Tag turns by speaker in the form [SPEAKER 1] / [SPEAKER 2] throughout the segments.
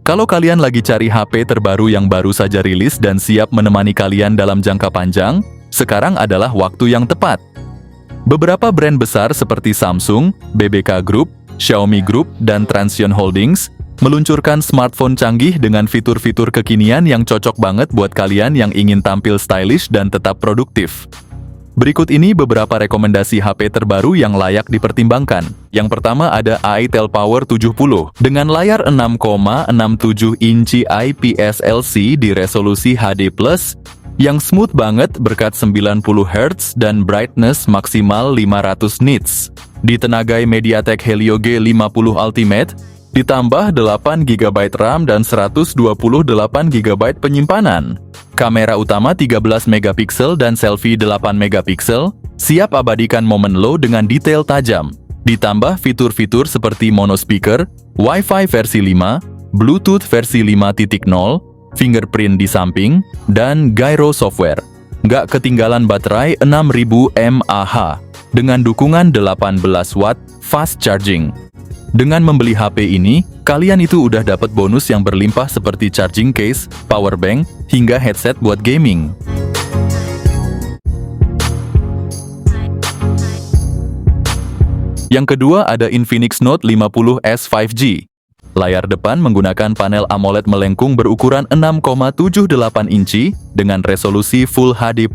[SPEAKER 1] Kalau kalian lagi cari HP terbaru yang baru saja rilis dan siap menemani kalian dalam jangka panjang, sekarang adalah waktu yang tepat. Beberapa brand besar seperti Samsung, BBK Group, Xiaomi Group, dan Transsion Holdings meluncurkan smartphone canggih dengan fitur-fitur kekinian yang cocok banget buat kalian yang ingin tampil stylish dan tetap produktif. Berikut ini beberapa rekomendasi HP terbaru yang layak dipertimbangkan. Yang pertama ada itel Power 70 dengan layar 6,67 inci IPS LC di resolusi HD+, yang smooth banget berkat 90 Hz dan brightness maksimal 500 nits. Ditenagai MediaTek Helio G50 Ultimate, ditambah 8 GB RAM dan 128 GB penyimpanan. Kamera utama 13 MP dan selfie 8 MP, siap abadikan momen lo dengan detail tajam. Ditambah fitur-fitur seperti monospeaker, Wi-Fi versi 5, Bluetooth versi 5.0, fingerprint di samping, dan gyro software. Nggak ketinggalan baterai 6000 mAh dengan dukungan 18 watt fast charging. Dengan membeli HP ini, kalian itu udah dapat bonus yang berlimpah seperti charging case, power bank, hingga headset buat gaming. Yang kedua ada Infinix Note 50S 5G. Layar depan menggunakan panel AMOLED melengkung berukuran 6,78 inci dengan resolusi Full HD+,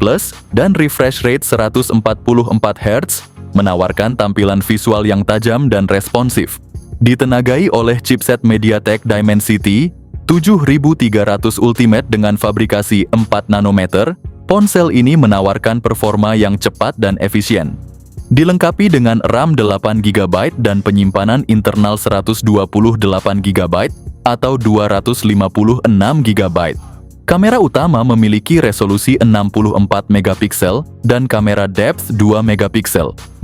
[SPEAKER 1] dan refresh rate 144 Hz, menawarkan tampilan visual yang tajam dan responsif. Ditenagai oleh chipset MediaTek Dimensity 7300 Ultimate dengan fabrikasi 4 nanometer, ponsel ini menawarkan performa yang cepat dan efisien. Dilengkapi dengan RAM 8 GB dan penyimpanan internal 128 GB atau 256 GB. Kamera utama memiliki resolusi 64 MP dan kamera depth 2 MP,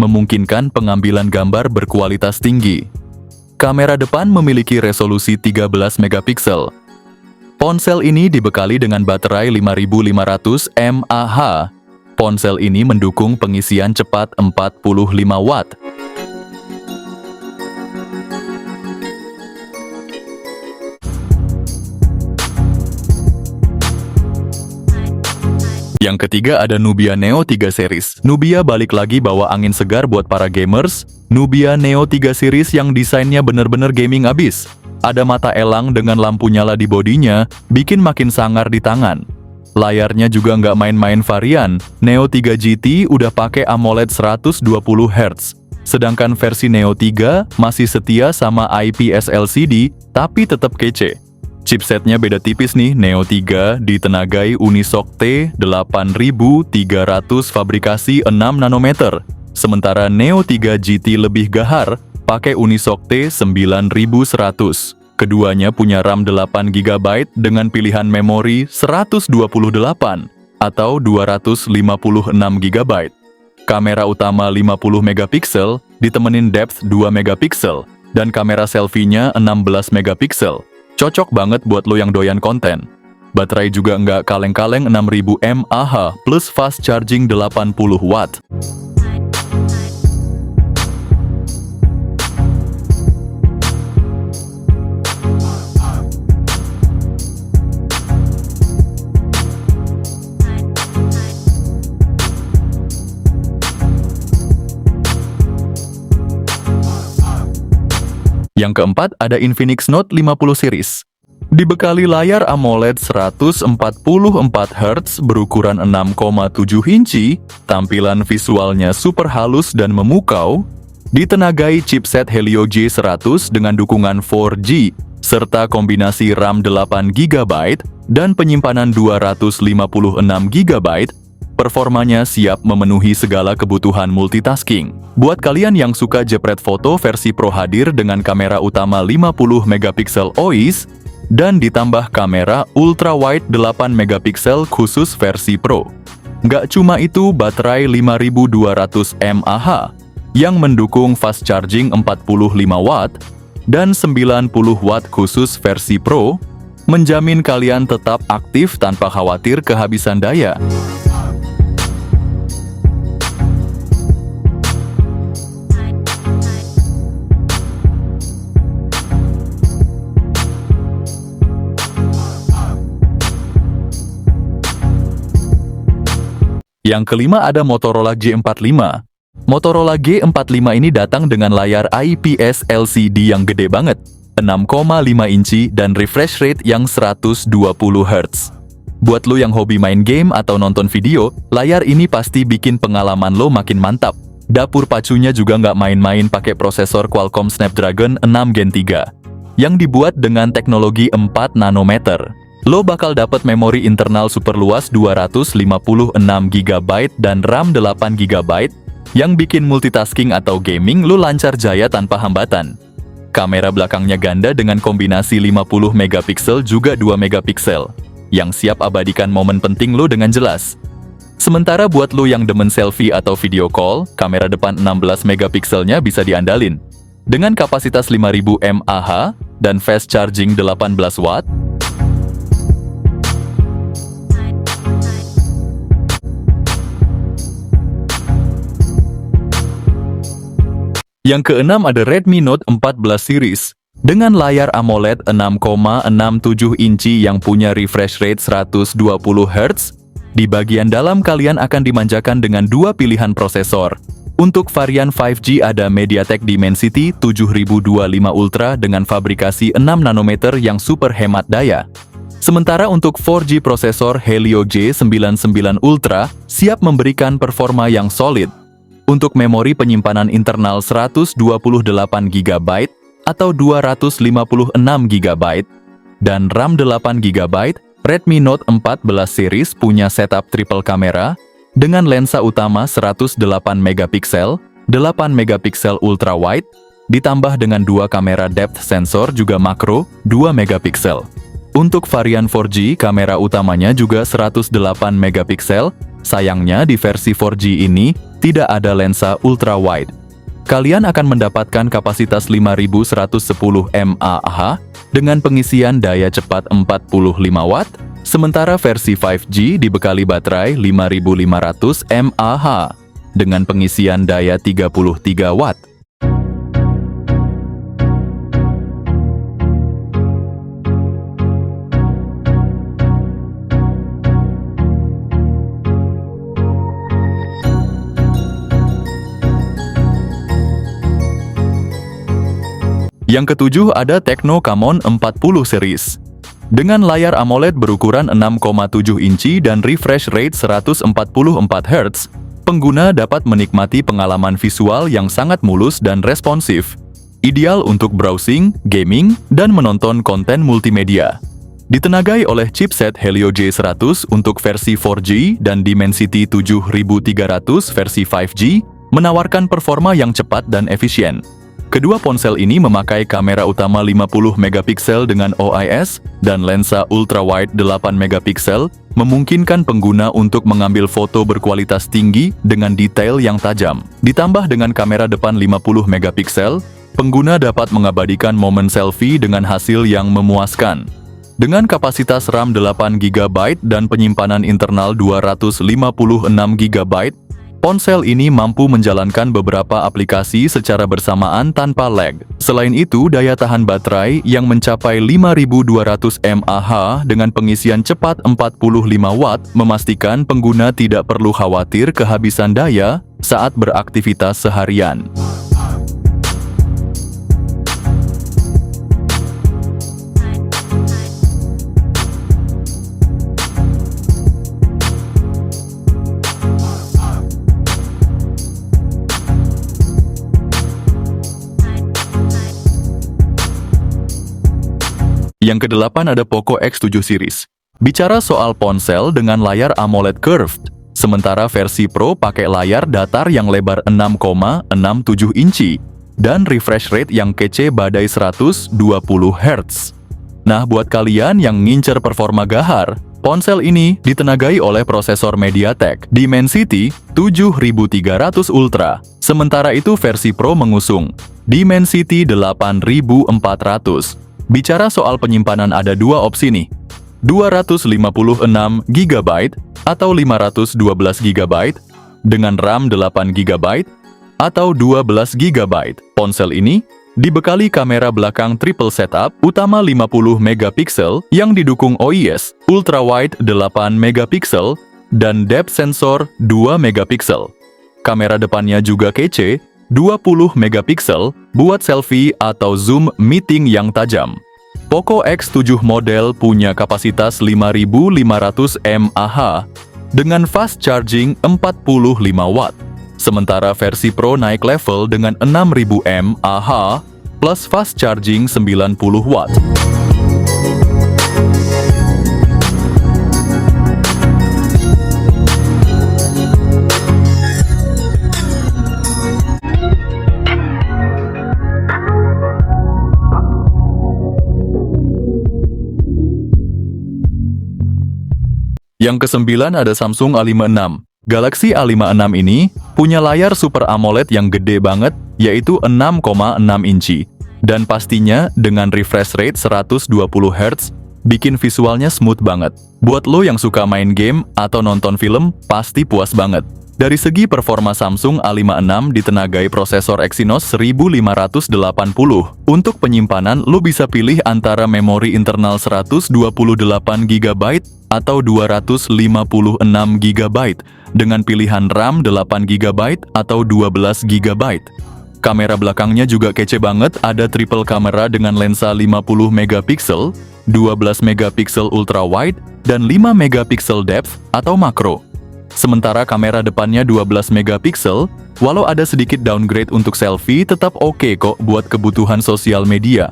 [SPEAKER 1] memungkinkan pengambilan gambar berkualitas tinggi. Kamera depan memiliki resolusi 13 MP. Ponsel ini dibekali dengan baterai 5500 mAh. Ponsel ini mendukung pengisian cepat 45 watt. Yang ketiga ada Nubia Neo 3 series. Nubia balik lagi bawa angin segar buat para gamers. Nubia Neo 3 series yang desainnya bener-bener gaming abis. Ada mata elang dengan lampu nyala di bodinya, bikin makin sangar di tangan. Layarnya juga nggak main-main varian. Neo 3 GT udah pakai AMOLED 120 Hz. Sedangkan versi Neo 3 masih setia sama IPS LCD, tapi tetap kece. Chipsetnya beda tipis nih, Neo 3 ditenagai Unisoc T8300 fabrikasi 6 nanometer. Sementara Neo 3 GT lebih gahar, pakai Unisoc T9100. Keduanya punya RAM 8 GB dengan pilihan memori 128 atau 256 GB. Kamera utama 50 MP, ditemenin depth 2 MP, dan kamera selfie-nya 16 MP. Cocok banget buat lo yang doyan konten. Baterai juga nggak kaleng-kaleng 6000 mAh plus fast charging 80 watt. Yang keempat ada Infinix Note 50 series. Dibekali layar AMOLED 144 Hz berukuran 6,7 inci, tampilan visualnya super halus dan memukau, ditenagai chipset Helio G100 dengan dukungan 4G, serta kombinasi RAM 8 GB dan penyimpanan 256 GB, performanya siap memenuhi segala kebutuhan multitasking. Buat kalian yang suka jepret foto, versi Pro hadir dengan kamera utama 50 MP OIS dan ditambah kamera ultra wide 8 MP khusus versi Pro. Nggak cuma itu, baterai 5200 mAh yang mendukung fast charging 45 watt dan 90 watt khusus versi Pro menjamin kalian tetap aktif tanpa khawatir kehabisan daya. Yang kelima ada Motorola G45. Motorola G45 ini datang dengan layar IPS LCD yang gede banget, 6,5 inci dan refresh rate yang 120 Hz. Buat lo yang hobi main game atau nonton video, layar ini pasti bikin pengalaman lo makin mantap. Dapur pacunya juga nggak main-main, pakai prosesor Qualcomm Snapdragon 6 Gen 3 yang dibuat dengan teknologi 4 nanometer. Lo bakal dapat memori internal super luas 256 GB dan RAM 8 GB yang bikin multitasking atau gaming lo lancar jaya tanpa hambatan. Kamera belakangnya ganda dengan kombinasi 50 megapiksel juga 2 megapiksel yang siap abadikan momen penting lo dengan jelas. Sementara buat lo yang demen selfie atau video call, kamera depan 16 megapikselnya bisa diandalin. Dengan kapasitas 5000 mAh dan fast charging 18 watt, yang keenam ada Redmi Note 14 series. Dengan layar AMOLED 6,67 inci yang punya refresh rate 120 Hz, di bagian dalam kalian akan dimanjakan dengan dua pilihan prosesor. Untuk varian 5G ada MediaTek Dimensity 7025 Ultra dengan fabrikasi 6 nanometer yang super hemat daya. Sementara untuk 4G prosesor Helio G99 Ultra siap memberikan performa yang solid. Untuk memori penyimpanan internal 128 GB atau 256 GB dan RAM 8 GB, Redmi Note 14 series punya setup triple kamera dengan lensa utama 108 megapiksel, 8 megapiksel ultra wide, ditambah dengan dua kamera depth sensor juga makro 2 megapiksel. Untuk varian 4G, kamera utamanya juga 108 megapiksel. Sayangnya di versi 4G ini tidak ada lensa ultra wide. Kalian akan mendapatkan kapasitas 5110 mAh dengan pengisian daya cepat 45 watt, sementara versi 5G dibekali baterai 5500 mAh dengan pengisian daya 33 watt. Yang ketujuh ada Tecno Camon 40 series. Dengan layar AMOLED berukuran 6,7 inci dan refresh rate 144 Hz, pengguna dapat menikmati pengalaman visual yang sangat mulus dan responsif. Ideal untuk browsing, gaming, dan menonton konten multimedia. Ditenagai oleh chipset Helio G100 untuk versi 4G dan Dimensity 7300 versi 5G, menawarkan performa yang cepat dan efisien. Kedua ponsel ini memakai kamera utama 50 megapiksel dengan OIS dan lensa ultrawide 8 megapiksel, memungkinkan pengguna untuk mengambil foto berkualitas tinggi dengan detail yang tajam. Ditambah dengan kamera depan 50 megapiksel, pengguna dapat mengabadikan momen selfie dengan hasil yang memuaskan. Dengan kapasitas RAM 8 GB dan penyimpanan internal 256 GB, ponsel ini mampu menjalankan beberapa aplikasi secara bersamaan tanpa lag. Selain itu, daya tahan baterai yang mencapai 5200 mAh dengan pengisian cepat 45 watt memastikan pengguna tidak perlu khawatir kehabisan daya saat beraktivitas seharian. Yang kedelapan ada Poco X7 series. Bicara soal ponsel dengan layar AMOLED curved, sementara versi Pro pakai layar datar yang lebar 6,67 inci dan refresh rate yang kece badai 120 Hz. Nah, buat kalian yang ngincer performa gahar, ponsel ini ditenagai oleh prosesor MediaTek Dimensity 7300 Ultra. Sementara itu versi Pro mengusung Dimensity 8400. Bicara soal penyimpanan ada dua opsi nih, 256 GB atau 512 GB, dengan RAM 8 GB atau 12 GB. Ponsel ini dibekali kamera belakang triple setup, utama 50 megapiksel yang didukung OIS, ultrawide 8 megapiksel, dan depth sensor 2 megapiksel. Kamera depannya juga kece, 20 megapiksel buat selfie atau zoom meeting yang tajam. Poco X7 model punya kapasitas 5500 mAh dengan fast charging 45 watt. Sementara versi Pro naik level dengan 6000 mAh plus fast charging 90 watt. Yang kesembilan ada Samsung A56. Galaxy A56 ini punya layar Super AMOLED yang gede banget, yaitu 6,6 inci. Dan pastinya dengan refresh rate 120 Hz, bikin visualnya smooth banget. Buat lo yang suka main game atau nonton film, pasti puas banget. Dari segi performa Samsung A56 ditenagai prosesor Exynos 1580. Untuk penyimpanan, lo bisa pilih antara memori internal 128 GB atau 256 GB dengan pilihan RAM 8 GB atau 12 GB. Kamera belakangnya juga kece banget, ada triple kamera dengan lensa 50 megapiksel, 12 megapiksel ultra wide, dan 5 megapiksel depth atau makro. Sementara kamera depannya 12 megapiksel, walau ada sedikit downgrade untuk selfie, tetap oke kok buat kebutuhan sosial media.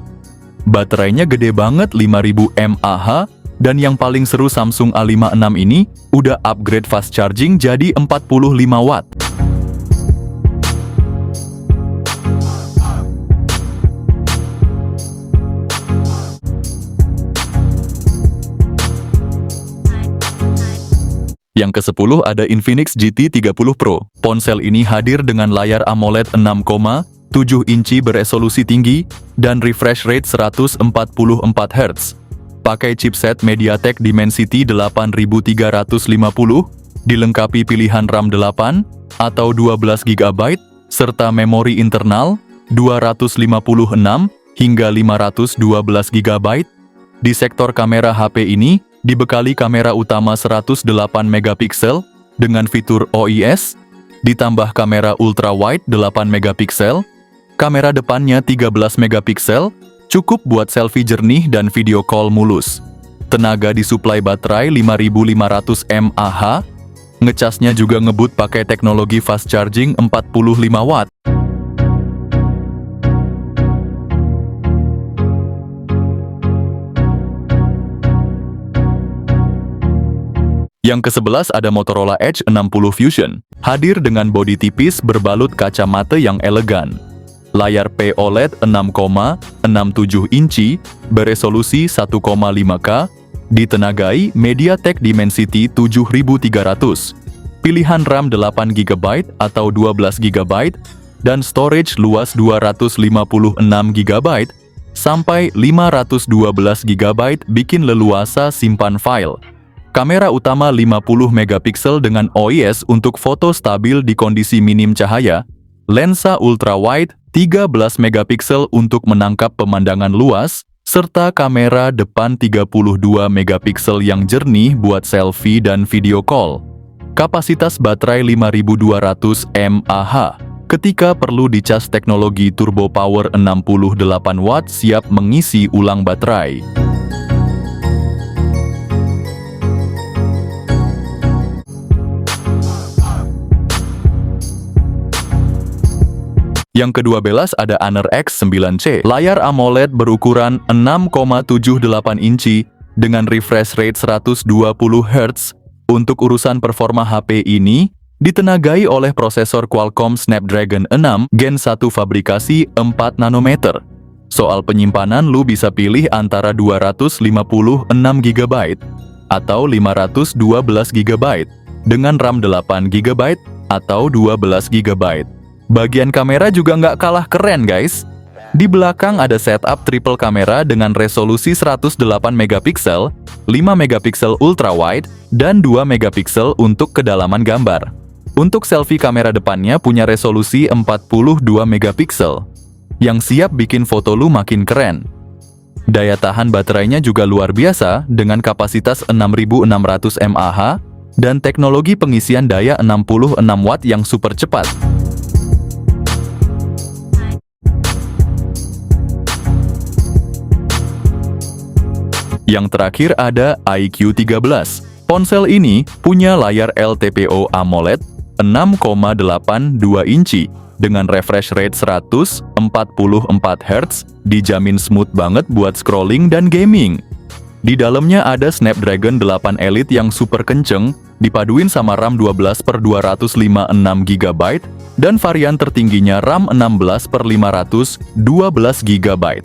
[SPEAKER 1] Baterainya gede banget 5000 mAh, dan yang paling seru Samsung A56 ini udah upgrade fast charging jadi 45 watt. Yang ke-10 ada Infinix GT30 Pro. Ponsel ini hadir dengan layar AMOLED 6,7 inci beresolusi tinggi dan refresh rate 144 Hz. Pakai chipset MediaTek Dimensity 8350, dilengkapi pilihan RAM 8 atau 12 GB, serta memori internal 256 hingga 512 GB. Di sektor kamera HP ini, dibekali kamera utama 108 megapiksel dengan fitur OIS, ditambah kamera ultra wide 8 megapiksel, kamera depannya 13 megapiksel, cukup buat selfie jernih dan video call mulus. Tenaga disuplai baterai 5500 mAh, ngecasnya juga ngebut pakai teknologi fast charging 45 watt. Yang ke-11 ada Motorola Edge 60 Fusion. Hadir dengan bodi tipis berbalut kacamata yang elegan. Layar POLED 6,67 inci beresolusi 1,5K, ditenagai MediaTek Dimensity 7300. Pilihan RAM 8 GB atau 12 GB dan storage luas 256 GB sampai 512 GB bikin leluasa simpan file. Kamera utama 50 megapiksel dengan OIS untuk foto stabil di kondisi minim cahaya. Lensa ultra wide 13 megapiksel untuk menangkap pemandangan luas, serta kamera depan 32 megapiksel yang jernih buat selfie dan video call. Kapasitas baterai 5200 mAh. Ketika perlu dicas teknologi turbo power 68 watt siap mengisi ulang baterai. Yang ke-12 ada Honor X9C. Layar AMOLED berukuran 6,78 inci dengan refresh rate 120 Hz. Untuk urusan performa HP ini, ditenagai oleh prosesor Qualcomm Snapdragon 6 Gen 1 fabrikasi 4 nanometer. Soal penyimpanan, lu bisa pilih antara 256 GB atau 512 GB dengan RAM 8 GB atau 12 GB. Bagian kamera juga nggak kalah keren guys. Di belakang ada setup triple kamera dengan resolusi 108 megapiksel, 5 megapiksel ultra wide, dan 2 megapiksel untuk kedalaman gambar. Untuk selfie kamera depannya punya resolusi 42 megapiksel, yang siap bikin foto lu makin keren. Daya tahan baterainya juga luar biasa dengan kapasitas 6600 mAh, dan teknologi pengisian daya 66 watt yang super cepat. Yang terakhir ada iQOO 13. Ponsel ini punya layar LTPO AMOLED 6,82 inci dengan refresh rate 144 Hz, dijamin smooth banget buat scrolling dan gaming. Di dalamnya ada Snapdragon 8 Elite yang super kenceng, dipaduin sama RAM 12/256 GB, dan varian tertingginya RAM 16/512 GB.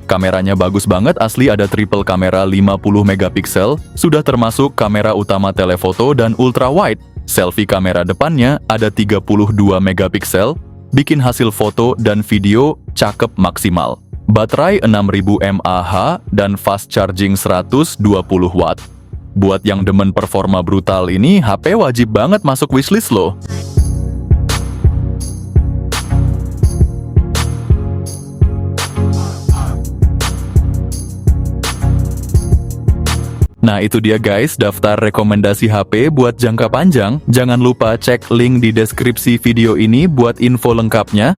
[SPEAKER 1] Kameranya bagus banget, asli ada triple kamera 50 megapiksel, sudah termasuk kamera utama telefoto dan ultra wide. Selfie kamera depannya ada 32 megapiksel, bikin hasil foto dan video cakep maksimal. Baterai 6000 mAh dan fast charging 120 watt. Buat yang demen performa brutal ini, HP wajib banget masuk wishlist loh. Nah itu dia guys, daftar rekomendasi HP buat jangka panjang. Jangan lupa cek link di deskripsi video ini buat info lengkapnya.